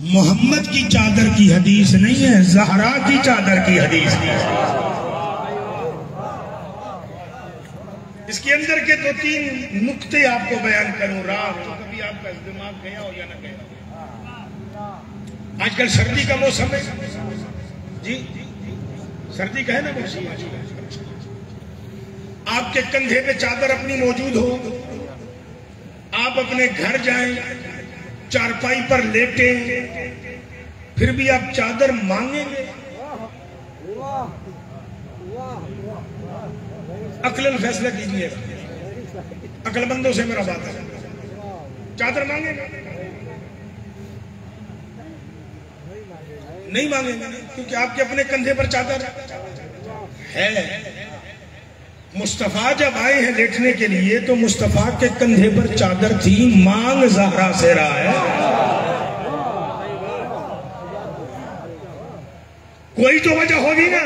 मोहम्मद की चादर की हदीस नहीं है, ज़हरा की चादर की हदीस है। इसके अंदर के दो तीन नुक्ते आपको बयान करूं, रात तो कभी आपका दिमाग गया हो या ना गया। आजकल सर्दी का मौसम है जी, सर्दी का है ना मौसम। आपके कंधे पे चादर अपनी मौजूद हो, आप अपने घर जाएं, चारपाई पर लेटे, फिर भी आप चादर मांगेंगे। अक्लन फैसला कीजिए, अक्लमंदों से मेरा बात है। चादर मांगेंगे? नहीं मांगेंगे, क्योंकि आपके अपने कंधे पर चादर है। मुस्तफा जब आए हैं लेटने के लिए तो मुस्तफा के कंधे पर चादर थी, मांग ज़हरा से रहा है। कोई तो वजह होगी ना।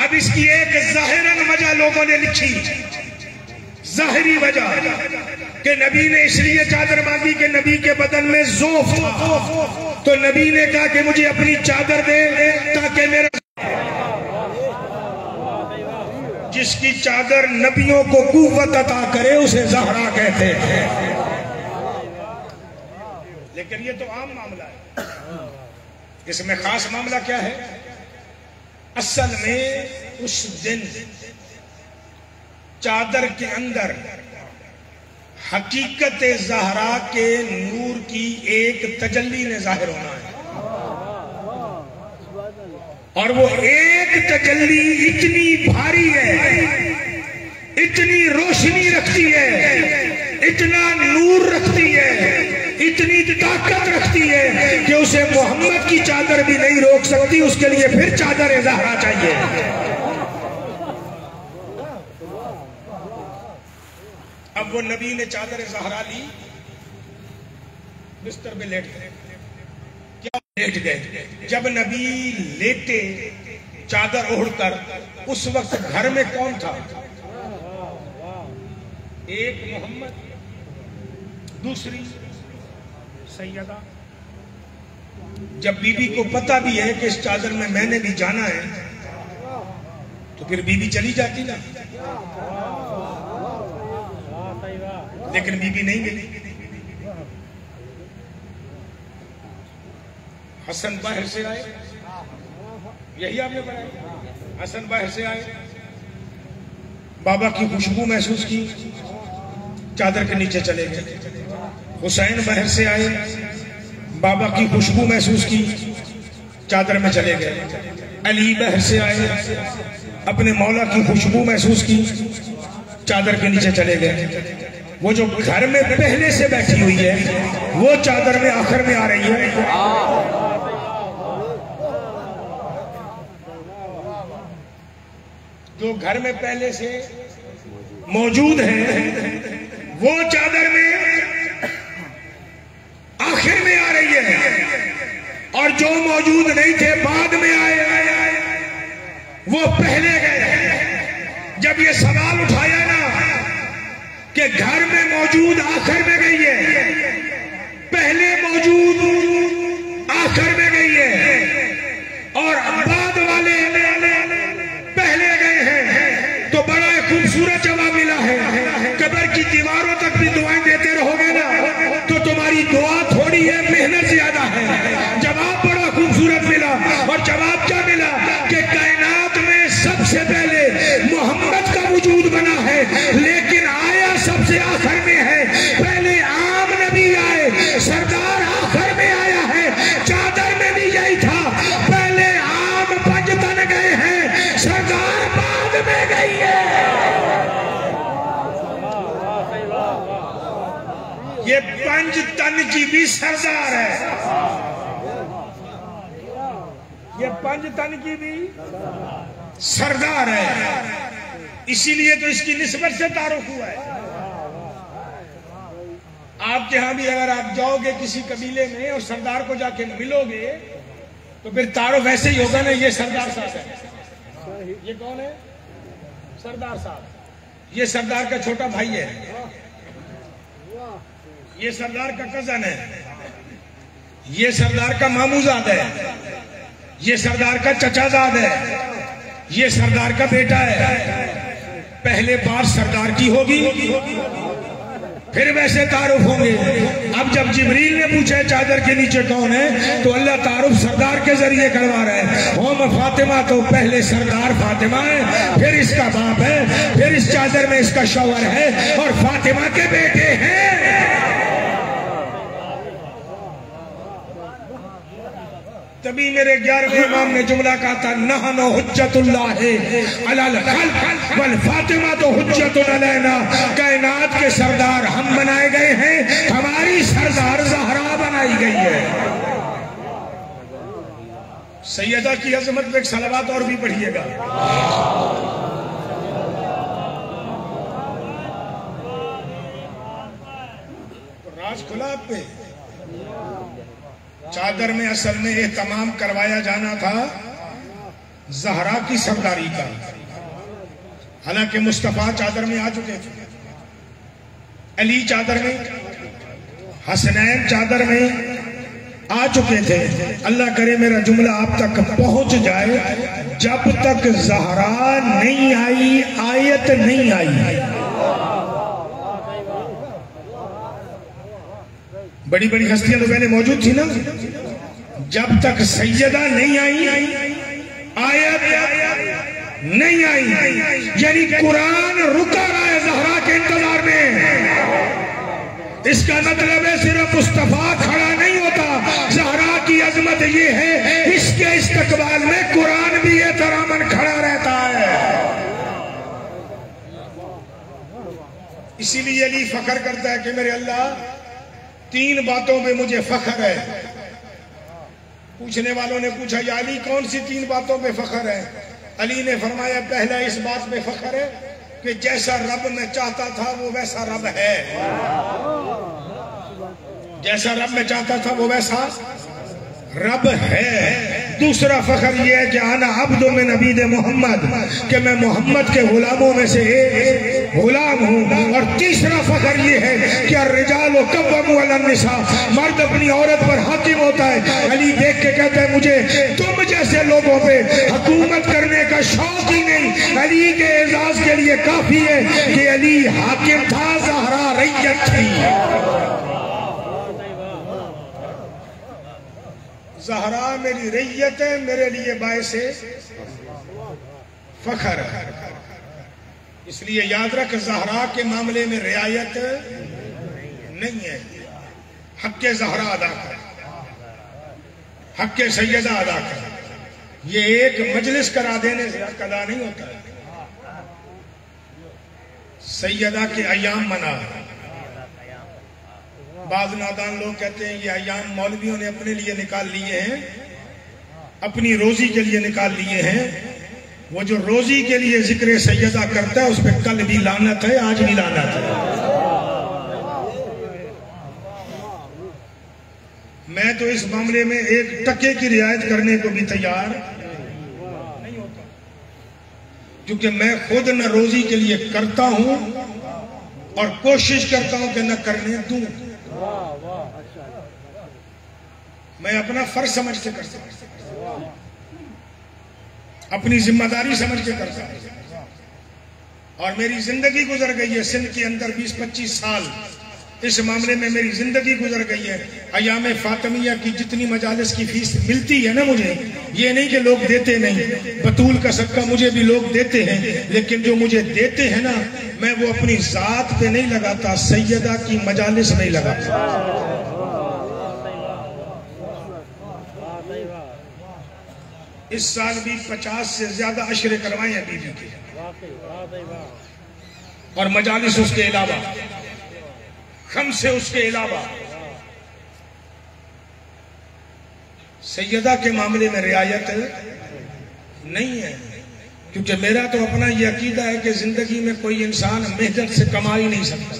अब इसकी एक ज़ाहिरन वजह लोगों ने लिखी, ज़ाहिरी वजह कि नबी ने इसलिए चादर मांगी कि नबी के बदन में ज़ोफ था, तो नबी ने कहा कि मुझे अपनी चादर दे ताकि मेरा, जिसकी चादर नबियों को कुव्वत अता करे उसे ज़हरा कहते हैं। लेकिन ये तो आम मामला है, इसमें खास मामला क्या है? असल में उस दिन चादर के अंदर हकीकत ज़हरा के नूर की एक तजल्ली ने जाहिर होना है, और वो एक तजल्ली इतनी भारी है, इतनी रोशनी रखती है, इतना नूर रखती है, इतनी ताकत रखती है कि उसे मोहम्मद की चादर भी नहीं रोक सकती। उसके लिए फिर चादर ज़हरा चाहिए। अब वो नबी ने चादर ज़हरा ली, बिस्तर पे लेट गए। क्या लेट गए? जब नबी लेटे चादर ओढ़कर, उस वक्त घर में कौन था? एक मोहम्मद, दूसरी सैयदा। जब बीबी को पता भी है कि इस चादर में मैंने भी जाना है, तो फिर बीबी चली जाती ना, लेकिन बीबी नहीं गई। हसन बाहर से आए, यही आपने बताया, हसन बाहर से आए, बाबा की खुशबू महसूस की, चादर के नीचे चले गए। हुसैन बाहर से आए, बाबा की खुशबू महसूस की, चादर में चले गए। अली बाहर से आए, अपने मौला की खुशबू महसूस की, चादर के नीचे चले गए। वो जो घर में पहले से बैठी हुई है, वो चादर में आखिर में आ रही है। जो घर में पहले से मौजूद है, वो चादर में आखिर में आ रही है, और जो मौजूद नहीं थे बाद में आए, वो पहले गए। जब ये सवाल उठाया ना कि घर में मौजूद आखिर में गई है, पहले मौजूद आखिर में गई है, और बाद वाले पहले गए हैं, तो बड़ा खूबसूरत जवाब मिला है। कब्र की दीवारों तक भी दुआएं देते रहोगे ना, तो तुम्हारी दुआ थोड़ी है, मेहनत ज्यादा है। जवाब बड़ा खूबसूरत मिला, और जवाब क्या मिला कि कायनात में सबसे पहले मोहम्मद का वजूद बना है, लेकिन आया सबसे आखिर में है। पहले आम नबी आए, सरदार आखिर में आया है। चादर में भी यही था, पहले आम पंजतन गए हैं, सरदार बाद में गई है। ये पंजतन की भी सरदार है, ये पंजतन की भी सरदार है, इसीलिए तो इसकी निस्बत से तारुफ हुआ है। आपके यहां भी अगर आप जाओगे किसी कबीले में और सरदार को जाके मिलोगे, तो फिर तारुफ ऐसे ही होगा ना, ये सरदार साहब है। ये कौन है? सरदार साहब। ये सरदार का छोटा भाई है, ये सरदार का कजन है, ये सरदार का मामूजाद है, ये सरदार का चचाजाद है, ये सरदार का बेटा है। पहले बात सरदार की होगी, फिर वैसे तारुफ होंगे। अब जब जिब्रील ने पूछा चादर के नीचे कौन है, तो अल्लाह तारुफ सरदार के जरिए करवा रहा है। होम फातिमा, तो पहले सरदार फातिमा है, फिर इसका बाप है, फिर इस चादर में इसका शौहर है, और फातिमा के बेटे हैं। तभी मेरे 11वें इमाम ने जुमला कहा था, नहनु हुज्जतुल्लाह अलल खल्क वल फातिमा तो हुज्जतुन अलैना। कायनात के सरदार हम बनाए गए हैं, हमारी सरदार ज़हरा बनाई गई है। सैयदा की अजमत पे एक सलावत और भी पढ़िएगा। राज खुला आप पे। चादर में असल में एहतमाम करवाया जाना था ज़हरा की सरदारी का। हालांकि मुस्तफा चादर में आ चुके थे, अली चादर में, हसनैन चादर में आ चुके थे। अल्लाह करे मेरा जुमला आप तक पहुंच जाए। जब तक ज़हरा नहीं आई, आयत नहीं आई। बड़ी बड़ी हस्तियां तो पहले मौजूद थी ना। जब तक सैयदा नहीं आई, आयत नहीं आई, यानी कुरान रुका रहा है ज़हरा के इंतजार में। इसका मतलब है सिर्फ मुस्तफा खड़ा नहीं होता, ज़हरा की अजमत ये है, इसके इस्तकबाल में कुरान भी एहतरामन खड़ा रहता है। इसीलिए अली फख्र करता है कि मेरे अल्लाह, 3 बातों पे मुझे फख्र है। पूछने वालों ने पूछा, या अली कौन सी 3 बातों पे फख्र है? अली ने फरमाया, पहला इस बात पे फख्र है कि जैसा रब मैं चाहता था वो वैसा रब है। जैसा रब मैं चाहता था वो वैसा रब है। दूसरा फख्र ये है कि आना अब्दु मिन अबीद मोहम्मद, कि मैं मोहम्मद के गुलामों में से एक गुलाम हूँ। और तीसरा फख्र ये है कि रिजाल कव्वमू अलन निसा, मर्द अपनी औरत पर हाकिम होता है। अली देख के कहता है, मुझे तुम जैसे लोगों पे हुकूमत करने का शौक ही नहीं। अली के एजाज के लिए काफी है कि अली हाकिम था, ज़हरा रैयत थी। ज़हरा मेरी रैयत है, मेरे लिए बायसे फख्र है। इसलिए याद रख, ज़हरा के मामले में रियायत नहीं है। हक़ ज़हरा अदा कर, हक़ सैयदा अदा कर। ये एक मजलिस करा देने से हक़ अदा नहीं होता है। सैयदा के अयाम मना। बाज़ नादान लोग कहते हैं ये अयाम मौलवियों ने अपने लिए निकाल लिए हैं, अपनी रोजी के लिए निकाल लिए हैं। वो जो रोजी के लिए जिक्र सैयदा करता है उस पर कल भी लानत है, आज भी लानत है। मैं तो इस मामले में 1 टके की रियायत करने को भी तैयार नहीं होता, क्योंकि मैं खुद न रोजी के लिए करता हूं और कोशिश करता हूं कि न करने दूं। मैं अपना फर्ज समझ के करता हूं, अपनी जिम्मेदारी समझ के करता हूं। और मेरी जिंदगी गुजर गई है सिंध के अंदर 20-25 साल इस मामले में मेरी जिंदगी गुजर गई है। अयाम फातिमिया की जितनी मजालिस की फीस मिलती है ना मुझे, ये नहीं कि लोग देते नहीं, बतूल का सदका मुझे भी लोग देते हैं, लेकिन जो मुझे देते हैं ना, मैं वो अपनी जात पे नहीं लगाता, सैयदा की मजालिस नहीं लगाता। इस साल भी 50 से ज्यादा अशरे करवाए हैं बीबी के, और मजालिस उसके अलावा, खम से उसके अलावा। सैयदा के मामले में रियायत नहीं है, क्योंकि मेरा तो अपना यह अकीदा है कि जिंदगी में कोई इंसान मेहनत से कमा ही नहीं सकता।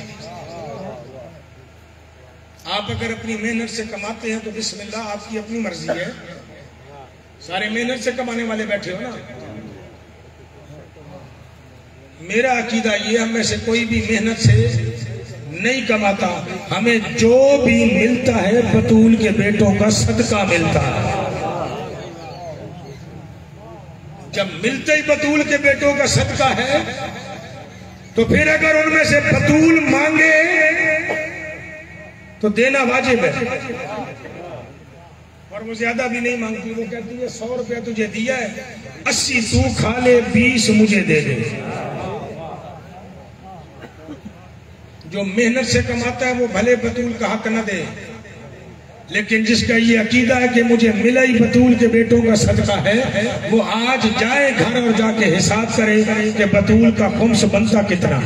आप अगर अपनी मेहनत से कमाते हैं तो बिस्मिल्लाह, आपकी अपनी मर्जी है। सारे मेहनत से कमाने वाले बैठे हो ना। मेरा अकीदा ये, हम में से कोई भी मेहनत से नहीं कमाता, हमें जो भी मिलता है बतूल के बेटों का सदका मिलता है। जब मिलते ही बतूल के बेटों का सदका है, तो फिर अगर उनमें से बतूल मांगे तो देना वाजिब है। और वो ज्यादा भी नहीं मांगती, वो कहती है 100 रुपया तुझे दिया है, 80 तू खा ले, 20 मुझे दे दे। जो मेहनत से कमाता है वो भले बतूल का हक न दे, लेकिन जिसका ये अकीदा है कि मुझे मिला ही बतूल के बेटों का सदका है, वो आज जाए घर और जाके हिसाब करे कि बतूल का खुम्स बनता कितना।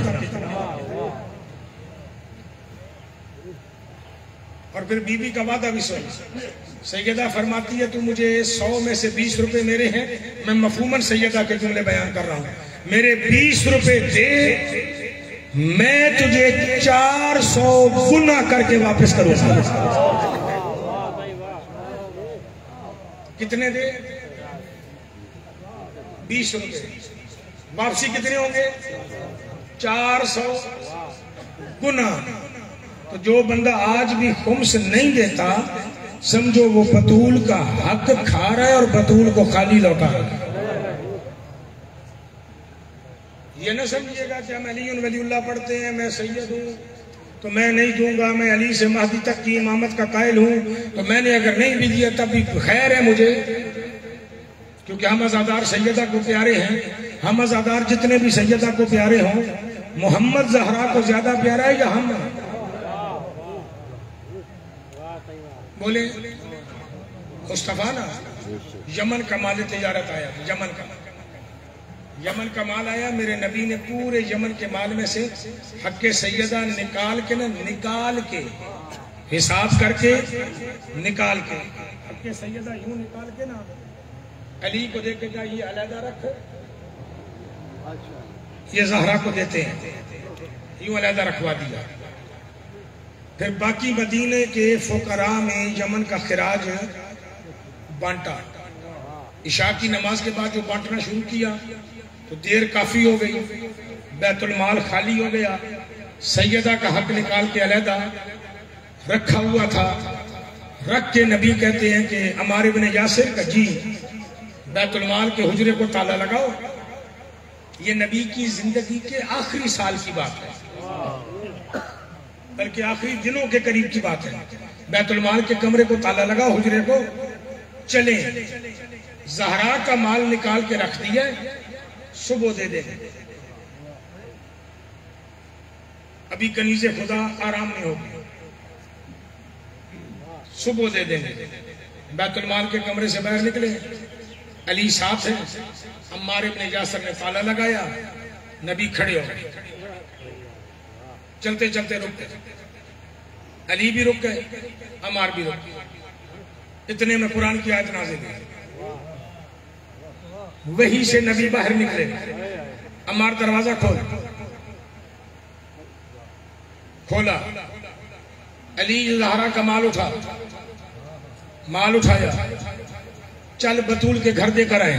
और फिर बीबी का वादा भी सुन, सैयदा फरमाती है तू मुझे 100 में से 20 रुपए मेरे हैं, मैं मफहूमन सैयदा के जुमले बयान कर रहा हूं, मेरे 20 रुपए दे, मैं तुझे 400 गुना करके वापस करूंगा। कितने दे? 20 रुपए। वापसी कितने होंगे? 400 गुना। तो जो बंदा आज भी खुम्स नहीं देता, समझो वो बतूल का हक खा रहा है और बतूल को खाली लौटा रहा है। ये ना समझिएगा कि हम अली वलीउल्लाह पढ़ते हैं, मैं सैयद हूं तो मैं नहीं दूंगा, मैं अली से महदी तक की इमामत का कायल हूं, तो मैंने अगर नहीं भी दिया तब भी खैर है मुझे, क्योंकि हम अज़ादार सैयदा को प्यारे हैं। हम अज़ादार जितने भी सैयदा को प्यारे हों, मोहम्मद ज़हरा को ज्यादा प्यारा है या हम? बोले मुस्तफा ना, यमन का माल तिजारत आया, यमन का माल आया, मेरे नबी ने पूरे यमन के माल में से हक़ सैयदा निकाल के हिसाब करके निकाल के, हक़ सैयदा यूं निकाल के ना अली को दे के ये अलहदा रख, ये ज़हरा को देते हैं, यूं अलहदा रखवा दिया। फिर बाकी मदीने के फुकरा में यमन का खिराज बांटा। इशा की नमाज के बाद जो बांटना शुरू किया तो देर काफी हो गई, बैतुल माल खाली हो गया, सैयदा का हक निकाल के अलहदा रखा हुआ था। रख के नबी कहते हैं कि अम्मार इब्न यासिर का जी बैतुल माल के हुजरे को ताला लगाओ। ये नबी की जिंदगी के आखिरी साल की बात है, बल्कि आखिरी दिनों के करीब की बात है। बैतुल माल के कमरे को ताला लगा, हुजरे को चले, ज़हरा का माल निकाल के रख दिया, सुबह दे दे। अभी कनीज़े खुदा आराम में होगी, सुबह दे देंगे। बैतुल माल के कमरे से बाहर निकले, अली साथ है, अम्मार इब्न यासिर ने ताला लगाया, नबी खड़े हो गए, चलते चलते रुक गए, अली भी रुक गए, अम्मार भी रुक गए। इतने में कुरान की आयत नाज़िल हुई, वही से नबी बाहर निकले, अम्मार दरवाजा खोला, अली ज़हरा का माल उठाया, चल बतूल के घर देकर आए।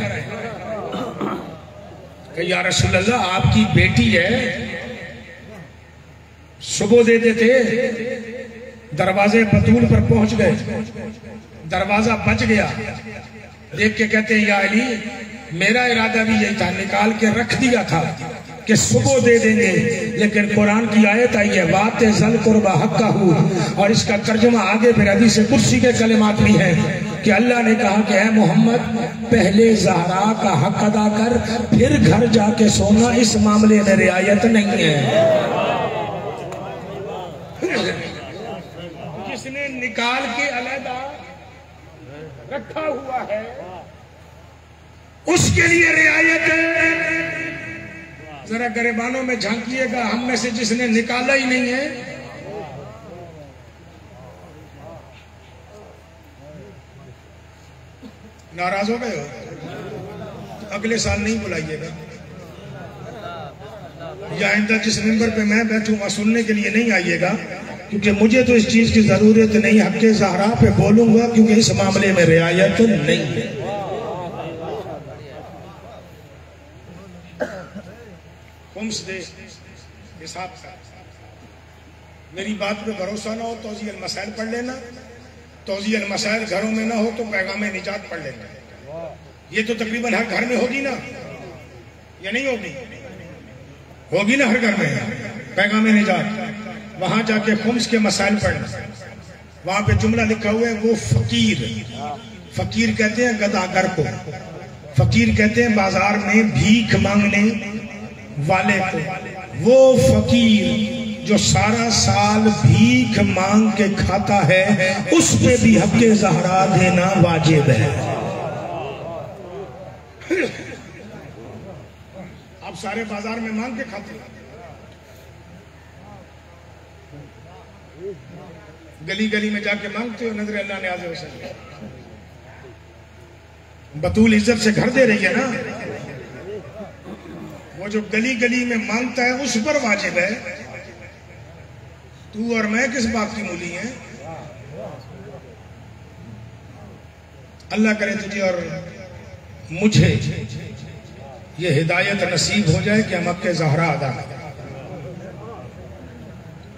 या रसूल अल्लाह, आपकी बेटी है, सुबह दे देते। दरवाजे बतूल पर पहुंच गए, दरवाजा बच गया, देख के कहते हैं या अली, मेरा इरादा भी यही था, निकाल के रख दिया था कि सुबह दे देंगे, लेकिन कुरान की आयत आई है वाते ज़ल कुर्बा हक़्क़हू, और इसका तर्जुमा आगे फिर हदीस कुर्सी के कलिमात भी है कि अल्लाह ने कहा कि है मोहम्मद, पहले ज़हरा का हक अदा कर, फिर घर जाके सोना, इस मामले में रियायत नहीं है। जिसने निकाल के अलहदा रखा हुआ है उसके लिए रियायत है। जरा गरीबानों में झांकिएगा, हम में से जिसने निकाला ही नहीं है, नाराज हो गए हो, अगले साल नहीं बुलाइएगा, या आइंदा जिस मेंबर पे मैं बैठूंगा सुनने के लिए नहीं आइएगा, क्योंकि मुझे तो इस चीज की जरूरत नहीं। हक़ ज़हरा पे बोलूंगा क्योंकि इस मामले में रियायत नहीं है। खुम्स दे हिसाब का मेरी बात पे भरोसा ना हो तौज़ी अल मसाइल पढ़ लेना, तौज़ी अल मसाइल घरों में ना हो तो पैगाम निजात पढ़ लेना। ये तो तकरीबन हर घर में होगी ना, या नहीं होगी? होगी ना हर घर में पैगाम निजात। वहां जाके खुम्स के मसाइल पढ़ना। वहां पे जुमला लिखा हुआ है, वो फकीर, फकीर कहते हैं गदागर को, फकीर कहते हैं बाजार में भीख मांगने वाले को। वो फकीर जो सारा साल भीख मांग के खाता है, उस पे भी हक़्क़े ज़हरा देना वाजिब है। आप सारे बाजार में मांग के खाते हैं, गली गली में जाके मांगते हो, नजर अल्लाह ने आज़ व जल बतूल इज्जत से घर दे रही है ना। वो जो गली गली में मांगता है उस पर वाजिब है। तू और मैं किस बात की मूली हैं? अल्लाह करे तुझे और मुझे ये हिदायत नसीब हो जाए कि हम हक़्क़े ज़हरा अदा करें।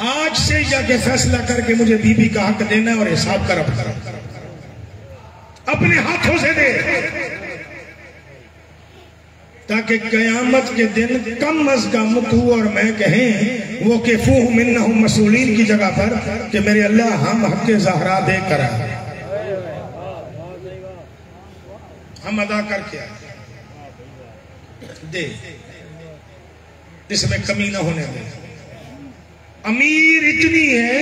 आज से जाके फैसला करके मुझे बीबी का हक देना और हिसाब कर अपने हाथों से दे, ताकि कयामत के दिन कम अज कम तू और मैं कहें वो किफूह मिन्नहुम मसूलीन की जगह पर कि मेरे अल्लाह हम हक़्क़े ज़हरा दे कर हम अदा करके आए, दे, इसमें कमी ना होने दे। अमीर इतनी है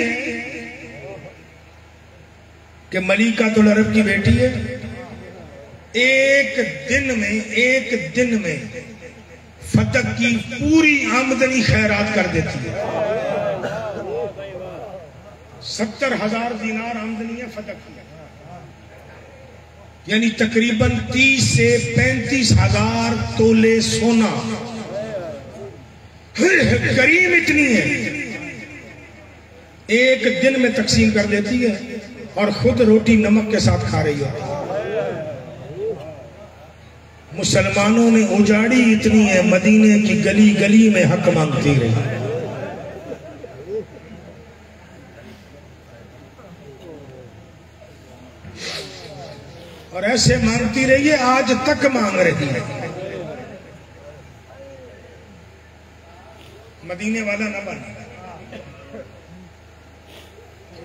कि मलिकातुल अरब की बेटी है, एक दिन में फतक की पूरी आमदनी खैरात कर देती है। 70,000 दीनार आमदनी है फतक की, यानी तकरीबन 30 से 35,000 तोले सोना। करीम इतनी है, एक दिन में तकसीम कर देती है और खुद रोटी नमक के साथ खा रही है। मुसलमानों ने उजाड़ी इतनी है, मदीने की गली गली में हक मांगती रही। और ऐसे मांगती रही है, आज तक मांग रही है। मदीने वाला न बन।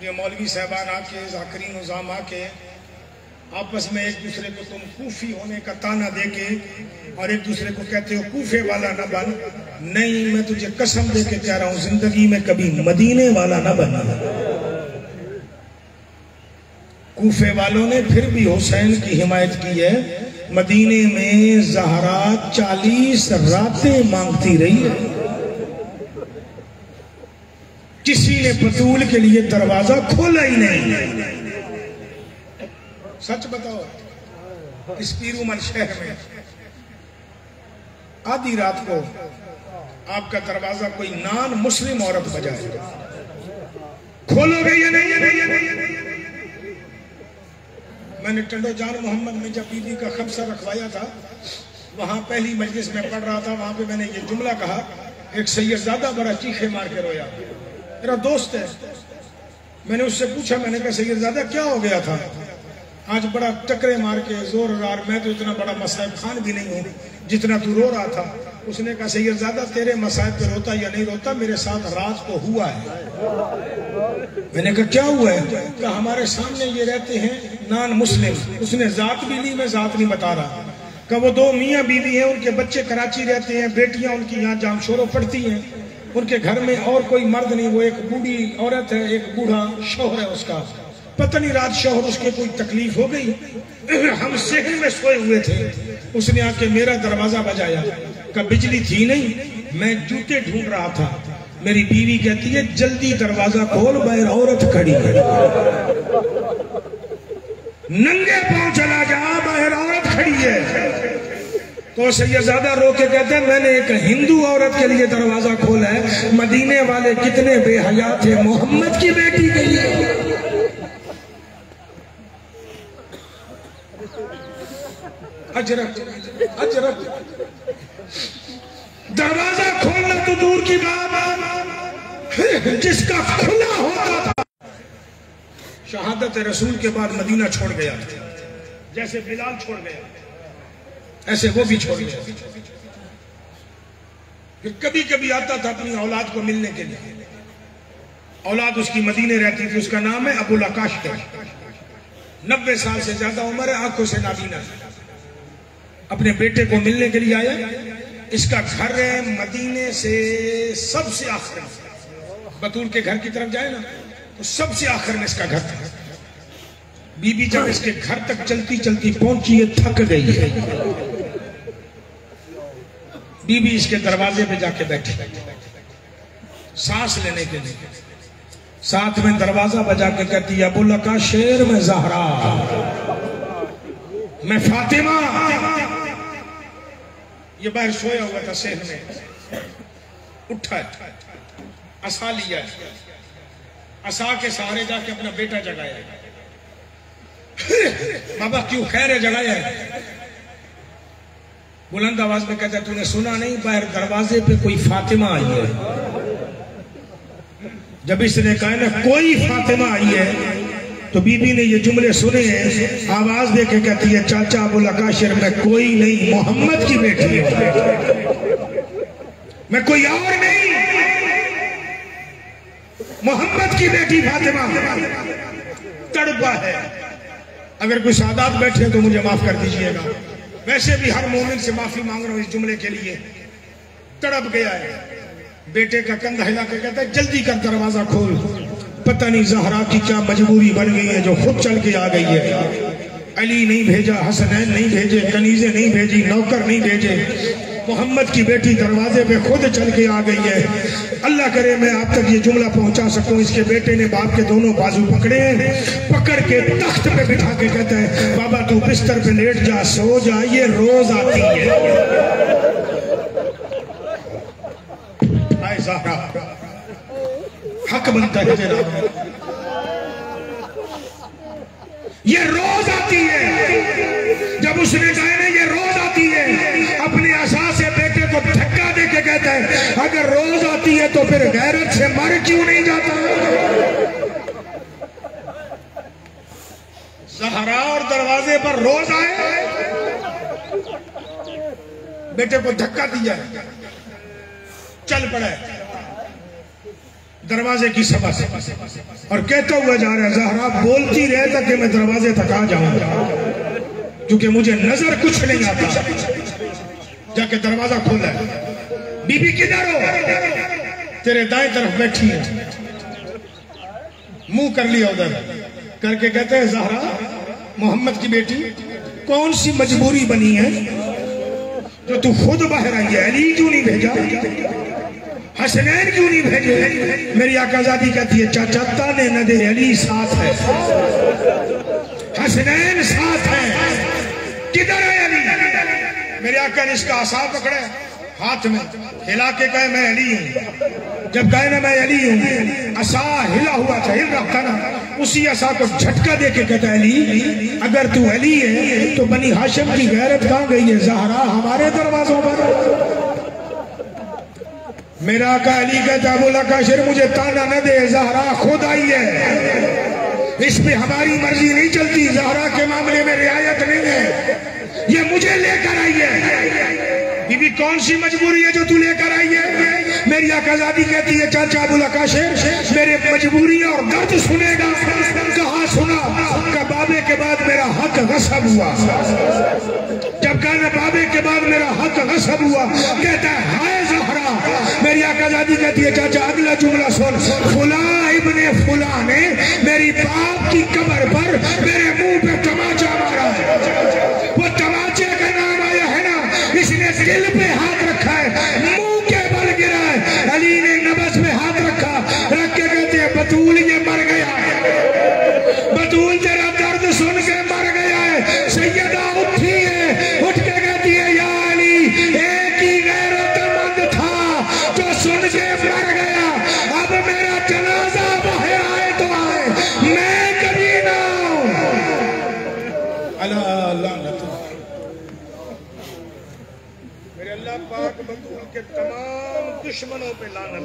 ये मौलवी साहबान आके, ज़ाकिरीन उज़ाम आके आपस में एक दूसरे को तुम कूफी होने का ताना देके और एक दूसरे को कहते हो कूफे वाला न बन। नहीं, मैं तुझे कसम दे के कह रहा हूं, जिंदगी में कभी मदीने वाला न बनना। कूफे वालों ने फिर भी हुसैन की हिमायत की है। मदीने में ज़हरा 40 रातें मांगती रही है, किसी ने बतूल के लिए दरवाजा खोला ही नहीं। सच बताओ, इस पीरूमल शहर में आधी रात को आपका दरवाजा कोई नॉन मुस्लिम औरत बजाए, खोलोगे या नहीं? मैंने टंडो जान मोहम्मद में जब बीबी का खबसा रखवाया था, वहां पहली मजलिस में पढ़ रहा था, वहां पे मैंने ये जुमला कहा। एक सैयदजादा बड़ा चीखे मार के रोया, मेरा दोस्त है। मैंने उससे पूछा, मैंने कहा सैयदजादा क्या हो गया था आज, बड़ा टकरे मार के जोरदार, मैं तो इतना बड़ा मसाइब खान भी नहीं हूँ जितना तू रो रहा था। उसने कहा सैयदजादा तेरे मसाइब पे रोता या नहीं रोता, मेरे साथ रात को हुआ है। मैंने कहा क्या हुआ है? कहा हमारे सामने ये रहते हैं नॉन मुस्लिम। उसने जात भी ली, मैं जात नहीं बता रहा। कहा वो 2 मियाँ बीवी हैं, उनके बच्चे कराची रहते हैं, बेटियां उनकी यहाँ जामशोरो पढ़ती हैं, उनके घर में और कोई मर्द नहीं, वो एक बूढ़ी औरत है, एक बूढ़ा शौहर है उसका। पता नहीं रात शौहर उसके कोई तकलीफ हो गई, हम सेहर में सोए हुए थे, उसने आके मेरा दरवाजा बजाया। कहा बिजली थी नहीं, मैं जूते ढूंढ रहा था। मेरी बीवी कहती है जल्दी दरवाजा खोल, बाहर औरत खड़ी है। नंगे पांव चला जा, बाहर औरत खड़ी है। तो सैयदजादा रो के कहते हैं मैंने एक हिंदू औरत के लिए दरवाजा खोला है, मदीने वाले कितने बेहया थे, मोहम्मद की बेटी के लिए। अजरक अजरक, दरवाजा खोलना तो दूर की बात, जिसका खुला होता था। शहादत रसूल के बाद मदीना छोड़ गया, जैसे बिलाल छोड़ गया ऐसे वो भी छोड़ गया। फिर कभी कभी आता था अपनी औलाद को मिलने के लिए। औलाद उसकी मदीने रहती थी, उसका नाम है अबुल आकाश। 90 साल से ज्यादा उम्र है, आंखों से नाबीना। अपने बेटे को मिलने के लिए आया। इसका घर है मदीने से सबसे आखिर, बतूल के घर की तरफ जाए ना तो सबसे आखिर में इसका घर था। बीबी जब इसके घर तक चलती चलती पहुंची है, थक गई है। बीबी इसके दरवाजे पे जाके बैठी सांस लेने के लिए। साथ में दरवाजा बजा के कहती है, अबुल का शेर में ज़हरा, मैं फातिमा। ये बाहर सोया हुआ था शहर में, उठा असा लिया, असा के सहारे जाके अपना बेटा जगाया। बाबा क्यों खैर है जगाया है? बुलंद आवाज में कहता है, तूने सुना नहीं बाहर दरवाजे पे कोई फातिमा आई है? जब इसने कहा ना कोई फातिमा आई है तो बीबी ने ये जुमले सुने हैं, आवाज दे के कहती है, चाचा अबुल आकाशर मैं कोई नहीं, मोहम्मद की बेटी हूं, मैं कोई और नहीं, मोहम्मद की बेटी फातिमा। तड़पा है। अगर कोई सादात बैठे तो मुझे माफ कर दीजिएगा, वैसे भी हर मोमिन से माफी मांग रहा हूं इस जुमले के लिए। तड़प गया है। बेटे का कंधा हिला के कहता है, जल्दी कर दरवाजा खोल। पता नहीं ज़हरा की क्या मजबूरी बन गई है जो खुद चल के आ गई है। अली नहीं भेजा, हसनैन नहीं भेजे, कनीजे नहीं भेजी, नौकर नहीं भेजे, मोहम्मद की बेटी दरवाजे पे खुद चल के आ गई है। अल्लाह करे मैं आप तक ये जुमला पहुंचा सकूं। इसके बेटे ने बाप के दोनों बाजू पकड़े, पकड़ के तख्त पे बिठा के कहता है, बाबा तू बिस्तर पे लेट जा, सो जा, ये रोज आती है। आए ज़हरा, हक बनता है तेरा, ये रोज आती है। जब उसने कहा ना ये रोज आती है, अपने आशा से बेटे को धक्का दे के कहता है, अगर रोज आती है तो फिर गैरत से मर क्यों नहीं जाता? ज़हरा और दरवाजे पर रोज आए, बेटे को धक्का दिया, चल पड़ा दरवाजे की सभा से और कहता हुआ जा रहा है, ज़हरा बोलती रहे तक कि मैं दरवाजे तक आ जाऊंगा, क्योंकि मुझे नजर कुछ नहीं आता। जाके दरवाजा खोला, बीबी किधर हो? तेरे दाएं तरफ बैठी है। मुंह कर लिया उधर करके कहते हैं, ज़हरा मोहम्मद की बेटी, कौन सी मजबूरी बनी है जो तू खुद बाहर आई है? अली क्यों नहीं भेजा? हसनैन क्यों नहीं भेजे? मेरी आकाज़ादी कहती है, चाचा ताने न दे, अली साथ है, हसनैन साथ है, किधर है अली? मेरे आका ने इसका आसा पकड़ा हाथ में, हिला के कहे मैं अली हूं। जब कहे ना मैं अली हूं, आसा हिला हुआ था, हिल रहा था ना, उसी आसा को झटका दे के कहता है, अली अगर तू अली है तो बनी हाशिम की गैरत कहां गई है? ज़हरा हमारे दरवाजों पर। मेरा आका अली कहता है, अबुल आकाशर मुझे ताना न दे, ज़हरा खुद आई है, इसमें हमारी मर्जी नहीं चलती, ज़हरा के मामले में रियायत नहीं है, ये मुझे लेकर आई है। बीबी कौन सी मजबूरी है जो तू लेकर आई है? मेरी आकाज़ादी कहती है, चाचा अबुल आकाशर मेरे मजबूरी और दर्द सुनेगा। कहा सुना? का बाबे के बाद मेरा हक गस्ब हुआ। जब कहना बाबे के बाद मेरा हक गस्ब हुआ, कहता है हाय ज़हरा। मेरी आकाज़ादी कहती है, चाचा अगला जुमला सुन, फुला इब्ने फुला ने मेरी बाप की कब्र पर मेरे मुंह पे तमाचा मारा है। वो तमाचे का नाम आया है ना, इसने दिल पे हाथ रखा है, मुंह के बल गिरा है। अली ने नबस पे हाथ रखा, रख के कहते हैं, बतूल ये मर गया, बतूल तेरा दर्द सुन के मर गया है। सैयदा उठी है, उठ के कहती है, या अली एक ही गैरतमंद था जो सुन के मर गया, अब मेरा जनाजा बाहर आए तो आए, मैं कभी ना अल्लाह मेरे अल्लाह पाक बतूल के तमाम दुश्मनों पे लानत।